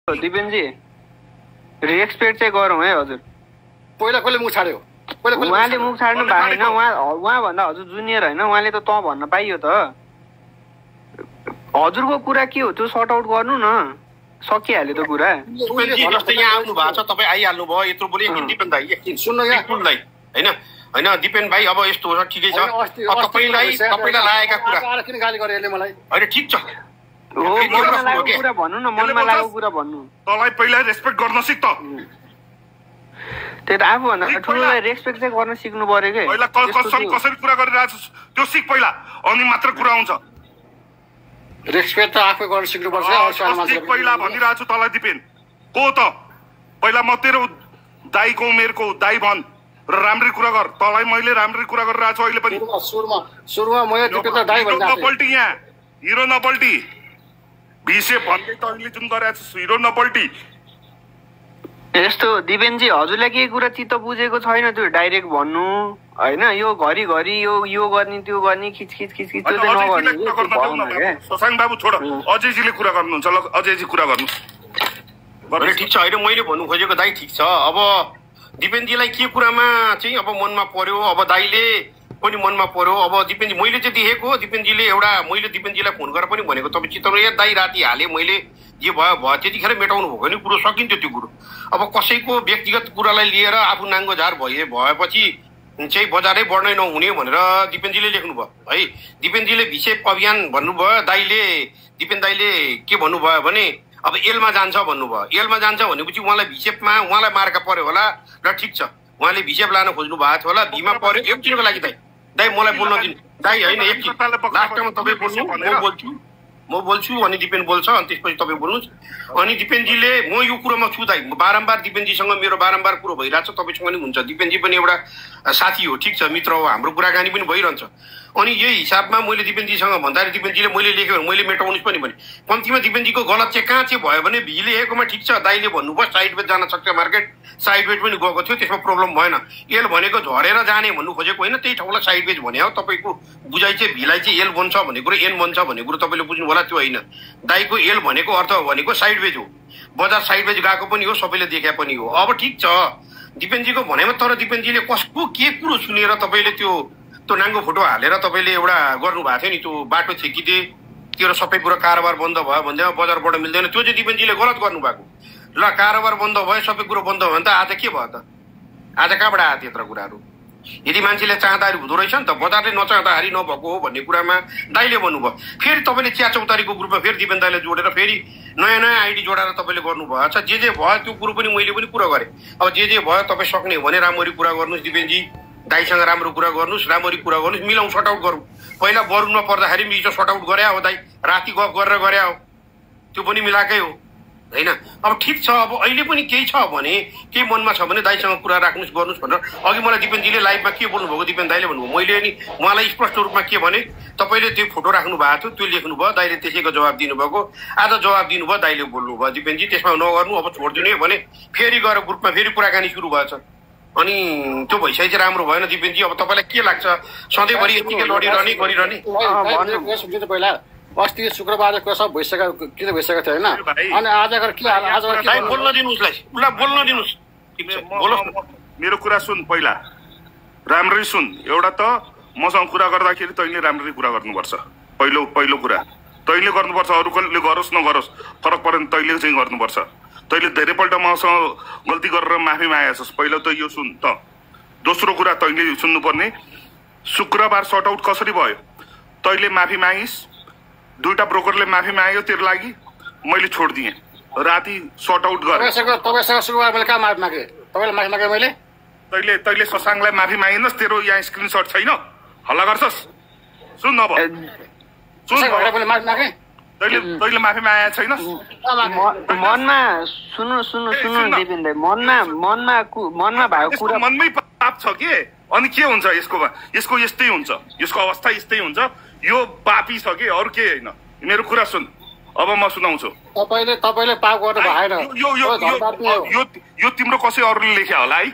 दिपेनजी respect चाहिँ गरौँ है हजुर। पहिला कसले मुख छाड्यो? उहाँले मुख छाड्नु भएको होइन, उहाँभन्दा हजुर जुनियर होइन, उहाँले त भन्न पाइयो त। हजुरको कुरा के हो त्यो सर्ट आउट गर्नु न, सकिहाल्यो त कुरा। यहाँ आउनु भएको छ, तपाईँ आइहाल्नु भयो यत्रो बोले। दिपेन दाई सुन्नु होइन होइन दिपेन भाइ, अब यस्तो हो ठिकै छ। तपाईँलाई लागेका कुरा किन गाली गरे यसले मलाई? होइन ठिक छ, मनमा लागेको कुरा भन्नु न, मनमा लागेको कुरा भन्नु। तँलाई पहिला रेस्पेक्ट गर्न सिक त। त्यही त आफूभन्दा ठुलोलाई रेस्पेक्ट चाहिँ गर्न सिक्नु पर्यो के। पहिला कसरी कुरा गरिरहेको छ त्यो सिक पहिला, अनि मात्र कुरा आउँछ। रेस्पेक्ट त आफै गर्न सिक्नुपर्छ। पहिला भनिरहेको छु तँलाई दिपेन को त पहिला म तेरो दाईको उमेरको दाई भन् र राम्ररी कुरा गर। तँलाई मैले राम्ररी कुरा गरिरहेको छु अहिले पनि। सुरुमा मैले दिपेन त दाई भनिरहेको छु। नपल्टी यहाँ हिरो नपल्टी भिसे भन्दै त अहिले जुन गरेको छ हिरो नपल्टी। यस्तो दिपेनजी हजुरलाई केही कुरा चित्त बुझेको छैन त्यो डाइरेक्ट भन्नु होइन। यो घरिघरि यो गर्ने त्यो गर्ने खिचखिच त्यो चाहिँ नगर्नु। शशाङ्क बाबु छोड, अजयजीले कुरा गर्नुहुन्छ। ल अजयजी कुरा गर्नु। ठिक छ, होइन मैले भन्नु खोजेको दाई ठिक छ। अब दिपेनजीलाई के कुरामा चाहिँ अब मनमा पर्यो, अब दाईले पनि मनमा पर्यो। अब दिपेनजी मैले चाहिँ देखेको दिपेनजीले मैले दिपेनजीलाई फोन गरेर पनि भनेको तपाईँ चित्तमा या दाई राति हालेँ मैले जे भयो त्यतिखेर मेटाउनु भएको नि कुरो सकिन्थ्यो त्यो कुरो। अब कसैको व्यक्तिगत कुरालाई लिएर आफू नाङ्गो झार भएपछि चाहिँ बजारै बढ्नै नहुने भनेर दिपेनजीले लेख्नुभयो है। दिपेनजीले भिसेप अभियान भन्नुभयो, दाईले दिपेन दाईले के भन्नुभयो भने अब एलमा जान्छ भन्नुभयो। एलमा जान्छ भनेपछि उहाँलाई भिसेपमा उहाँलाई मार्का पर्यो होला र ठिक छ, उहाँले भिसेप लान खोज्नु भएको थियो होला, भीमा पर्यो। एकछिनको लागि दाई मलाई बोल्न दिनु दाई। होइन एकछिन लास्टमा तपाईँ बोल्नु, म बोल्छु अनि दिपेन बोल्छ अनि त्यसपछि तपाईँ बोल्नुहोस्। अनि दिपेनजीले म यो कुरोमा छु दाई, बारम्बार दिपेनजीसँग मेरो बारम्बार कुरो भइरहेको छ, तपाईँसँग पनि हुन्छ। दिपेनजी पनि एउटा साथी हो, ठिक छ, मित्र हो, हाम्रो कुराकानी पनि भइरहन्छ। अनि यही हिसाबमा मैले दिपेनजीसँग भन्दाखेरि दिपेनजीले मैले लेखेँ मैले मेटाउनुहोस् पनि भने कम्तीमा दिपेनजीको गलत चाहिँ कहाँ चाहिँ भयो भने भी लेखेकोमा ठिक छ, दाईले भन्नुभयो साइड बेच जान सक्छ मार्केट, साइड बेच पनि गएको थियो, त्यसमा प्रब्लम भएन। एल भनेको झरेर जाने भन्नु खोजेको होइन, त्यही ठाउँलाई साइड बेच भने हो। तपाईँको बुझाइ चाहिँ भीलाई चाहिँ एल बन्छ भन्ने कुरो एन बन्छ भन्ने कुरो तपाईँले बुझ्नु होला, त्यो होइन। दाईको एल भनेको अर्थ भनेको साइड बेच हो, बजार साइड बेच गएको पनि हो, सबैले देखे पनि हो। अब ठिक छ दिपेनजीको भनाइमा, तर दिपेनजीले कसको के कुरो सुनेर तपाईँले त्यो नाङ्गो फोटो हालेर तपाईँले एउटा गर्नुभएको थियो नि, त्यो बाटो छेकिदिए त्यो सबै कुरा कारोबार बन्द भयो भन्दै बजारबाट मिल्दैन, त्यो चाहिँ दिपेनजीले गलत गर्नुभएको। ल कारोबार बन्द भयो, सबै कुरो बन्द भयो भने त आज के भयो त? आज कहाँबाट आयो त्यत्रो कुराहरू? यदि मान्छेले चाहँदाखेरि हुँदो रहेछ नि त, बजारले नचाहँदाखेरि नभएको हो भन्ने कुरामा दाईले भन्नुभयो। फेरि तपाईँले चिया चौतारीको ग्रुपमा फेरि दिपेन दाईले जोडेर फेरि नयाँ नयाँ आइडी जोडेर तपाईँले गर्नुभएको छ। जे भयो त्यो कुरो पनि मैले पनि कुरा गरेँ। अब जे भयो तपाईँ सक्ने हो भने राम्ररी कुरा गर्नुहोस् दिपेनजी, दाईसँग राम्रो कुरा गर्नुहोस्, राम्ररी कुरा गर्नुहोस्, मिलाउँ, सर्ट आउट गरौँ। पहिला बरुनमा पर्दाखेरि पनि हिजो सर्ट आउट गरे हो दाई, राति गफ गरेर गरे हो, त्यो पनि मिलाएकै हो होइन। अब ठिक छ, अब अहिले पनि केही छ भने केही मनमा छ भने दाईसँग कुरा राख्नुहोस् गर्नुहोस् भनेर अघि मलाई दिपेनजीले लाइभमा के बोल्नुभएको दिपेन दाईले भन्नुभयो। मैले नि उहाँलाई स्पष्ट रूपमा के भने तपाईँले त्यो फोटो राख्नु भएको थियो, त्यो लेख्नुभयो, दाईले त्यसैको जवाब दिनुभएको। आज जवाब दिनुभयो, दाईले बोल्नुभयो दिपेनजी त्यसमा नगर्नु, अब छोडिदिनु है भने फेरि गएर ग्रुपमा फेरि कुराकानी सुरु भएछ। अनि त्यो भइसकेको चाहिँ राम्रो भएन दिपेनजी। अब तपाईँलाई के लाग्छ सधैँभरि यतिकै लडिरहने गरिरहने? पहिला अस्ति शुक्रबार सब भइसक्यो, किन भइसकेको थियो होइन? अनि आज बोल्न दिनुहोस्, उसलाई बोल्न दिनुहोस्। मेरो कुरा सुन, पहिला राम्ररी सुन। एउटा त मसँग कुरा गर्दाखेरि तैँले राम्ररी कुरा गर्नुपर्छ, पहिलो कुरा तैँले गर्नुपर्छ। अरू कसले गरोस् नगरोस् फरक परेन, तैँले चाहिँ गर्नुपर्छ। तैँले धेरैपल्ट मसँग गल्ती गरेर माफी मागेछस्, पहिला त यो सुन त। दोस्रो कुरा तैँले सुन्नुपर्ने, शुक्रबार सर्ट आउट कसरी भयो? तैँले माफी मागिस्, दुईटा ब्रोकरले माफी माग्यो तेरो लागि, मैले छोडिदिएँ, राति सर्ट आउट गरेँ। तपाईँसँग शुक्रबार मैले कहाँ माफी मागेँ? तपाईँले माफी मागेँ मैले? तैँले शशाङ्कलाई माफी मागिनस्, तेरो यहाँ स्क्रिनसट छैन, हल्ला गर्छस्? सुन अब मैले माफी मागेँ, तैँले माफी मागेको छैनस्? मनमा सुन्नु दिपेन दाई, मनमा भएको कुरा मनमै पाप छ के? अनि के हुन्छ यसको यस्तै हुन्छ, यसको अवस्था यस्तै हुन्छ, यो पापी छ कि अरू के होइन। मेरो कुरा सुन, अब म सुनाउँछु। तपाईँले पाप गर्नु भएन। यो तिम्रो कसै अरूले लेख्या होला है,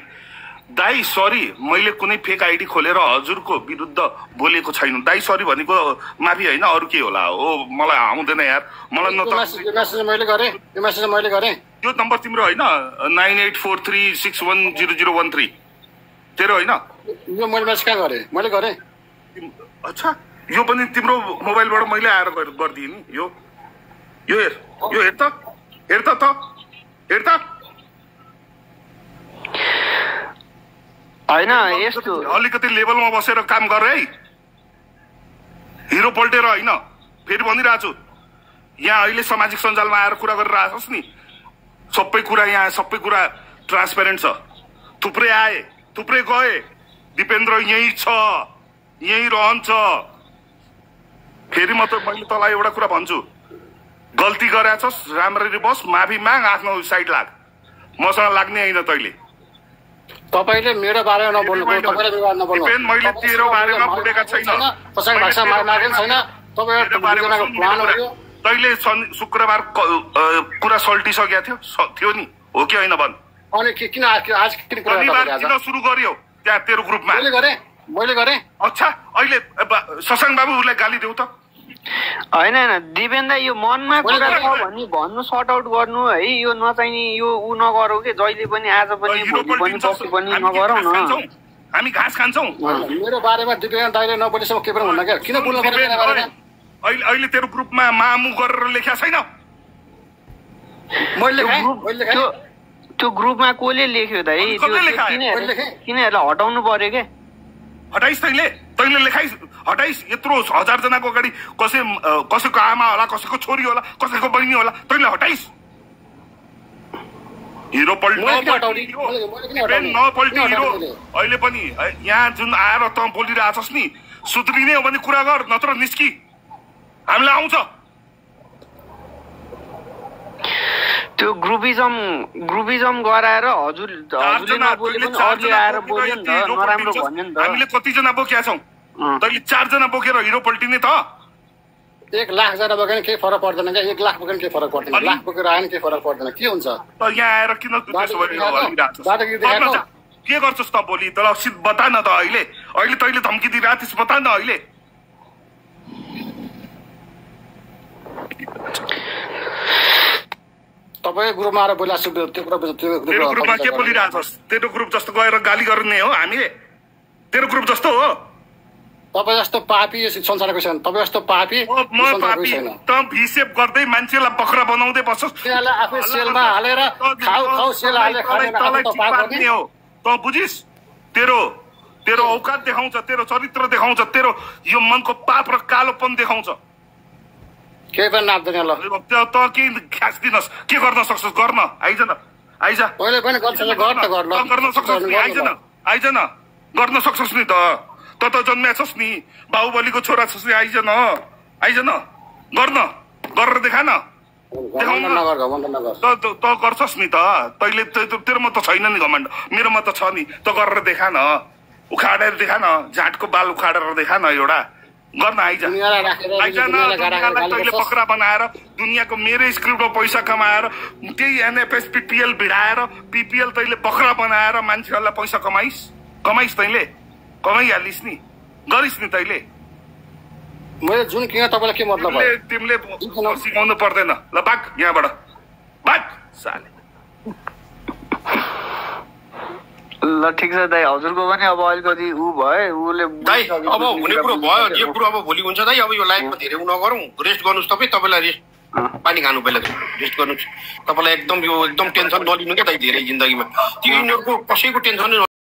दाई सरी, मैले कुनै फेक आइडी खोलेर हजुरको विरुद्ध बोलेको छैन दाई। सरी भनेको माफी होइन, अरू के होला हो, मलाई आउँदैन यार। मलाई न त मैले गरेँ, यो मेसेज मैले गरेँ। यो नम्बर तिम्रो होइन 9843610013 तेरो होइन? यो मैले मेसेज कहाँ गरेँ? मैले गरेँ। अच्छा, यो पनि तिम्रो मोबाइलबाट मैले आएर गरिदिएँ नि। यो हेर, यो हेर त, हेर त होइन यस्तो अलिकति लेभलमा बसेर काम गर है। हिरो पल्टेर होइन, फेरि भनिरहेको छु, यहाँ अहिले सामाजिक सञ्जालमा आएर कुरा गरेर आएछस् नि, सबै कुरा यहाँ सबै कुरा ट्रान्सपेरेन्ट छ। थुप्रै आए, थुप्रै गए, दिपेन्द्र यही छ, यही रहन्छ। फेरि मैले तँलाई एउटा कुरा भन्छु, गल्ती गरेछस् राम्ररी बस, माफी माग, आफ्नो साइड लाग, मसँग लाग्ने होइन तैँले। तपाईले मेरो बारेमा नबोल्नु, तपाईले मेरो बारेमा नबोल्नु। मैले तेरो बारेमा बोलेका छैन, कसैको भाषा मागेको छैन। तपाईहरुको बारेमा प्लान हो। तैँले शुक्रबार कुरा सल्टिसकेका थियो नि, हो कि होइन भन्? अनि किन आज किन कुरा किन सुरु गर्यो त्यहाँ तेरो ग्रुपमा? मैले गरेँ। अच्छा, अहिले शशाङ्क बाबुलाई गाली देऊ त? होइन दिपेन्द्र, यो मनमा कुरा छ भने भन्नु, सर्ट आउट गर्नु है। यो नचाहिने यो ऊ नगरौ के, जहिले पनि आज पनि भोलि पनि पर्सि पनि नगरौ न। हामी घाँस खान्छौँ। मेरो बारेमा दिपेन्द्र दाइले नबोलेसम्म के पनि भन्न क्या, किन बोल्नु पर्दैन? अहिले तेरो ग्रुपमा मामु गरेर लेख्या छैन? त्यो ग्रुपमा कसले लेख्यो त है? किन यसलाई हटाउनु पर्यो के? हटाइस् तैँले लेखाइस्, हटाइस्। यत्रो 1000 जनाको अगाडि कसैको आमा होला, कसैको छोरी होला, कसैको बहिनी होला, तैँले हटाइस्। Hero नपल्टी hero. अहिले पनि यहाँ जुन आएर त बोलिरहेछस् नि, सुध्रिने हो भने कुरा गर, नत्र निस्की, हामीलाई आउँछ। त्यो ग्रुपिजम गराएर हजुरले नबोले पनि अरूले आएर बोल्यो नि त, नराम्रो भन्यो नि त। हामीले कतिजना बोकेका छौँ? तैँले 4 जना बोकेर हिरो पल्टिने त? 1 लाख जना बोकेन केही फरक पर्दैन क्या, 1 लाख बोकेन केही फरक पर्दैन, लाख बोकेर आएन केही फरक पर्दैन। के हुन्छ त यहाँ आएर किन के गर्छस् त भोलि? तर सिध बता न त। अहिले तैँले धम्की दिइरहेको थिइस्, बता न अहिले। तपाईको ग्रुपमा आएर बोलाछु, तेरो ग्रुपमा के बोलिरहेछस्? तेरो ग्रुप जस्तो गएर गाली गर्ने हो हामीले? तेरो ग्रुप जस्तो हो? तपाईँ जस्तो पापी संसारको छैन, तपाईँ जस्तो पापी संसारको छैन। त भिसेप गर्दै मान्छेलाई बखरा बनाउँदै बस्छस्, आफै सेलमा हालेर खाऊ सेल हालेर खाने हो। त बुझिस्, तेरो औकात देखाउँछ, तेरो चरित्र देखाउँछ, तेरो यो मनको पाप र कालोपन देखाउँछ। केही पनि नाप्दैन ल। त के ख्यास दिनस्? के गर्न सक्छस्? गर्न आइज न, आइज। पहिले पनि गर्न सक्छस् नि, आइज न, गर्न सक्छस् नि त। त जन्मेछस् नि, बाहुबलीको छोरा छस् नि, आइज न, गर्न, गरेर देखा न। त गर्छस् नि त। तैँले तेरोमा त छैन नि घमण्ड, मेरोमा त छ नि। त गरेर देखा न, उखाडेर देखा न, झाँटको बाल उखाडेर देखा न एउटा, गर्न आइज न। तैँले पक्रा बनाएर दुनियाँको मेरै स्क्रिप्टमा पैसा कमाएर, त्यही एनएफएस पिपिएल भिडाएर, पिपिएल तैँले पक्रा बनाएर मान्छेहरूलाई पैसा कमाइस् तैँले, कमाइहालिस् नि, गरिस् नि तैँले। मैले जुन किन तपाईँलाई के मतलब भयो? तिमीले सिकाउनु पर्दैन। ल भाग यहाँबाट, भाग साले। ल ठिक छ दाइ, हजुरको पनि अब अलिकति ऊ भयो, उसले दाइ अब हुने कुरो भयो, जे कुरो अब भोलि हुन्छ दाइ। अब यो लाइफमा धेरै उ नगरौँ, रेस्ट गर्नुहोस्। तपाईँलाई रेस्ट, पानी खानु पहिला रेस्ट गर्नुहोस्। तपाईँलाई एकदम टेन्सन नलिनु क्या दाइ धेरै जिन्दगीमा। त्यो यिनीहरूको कसैको टेन्सन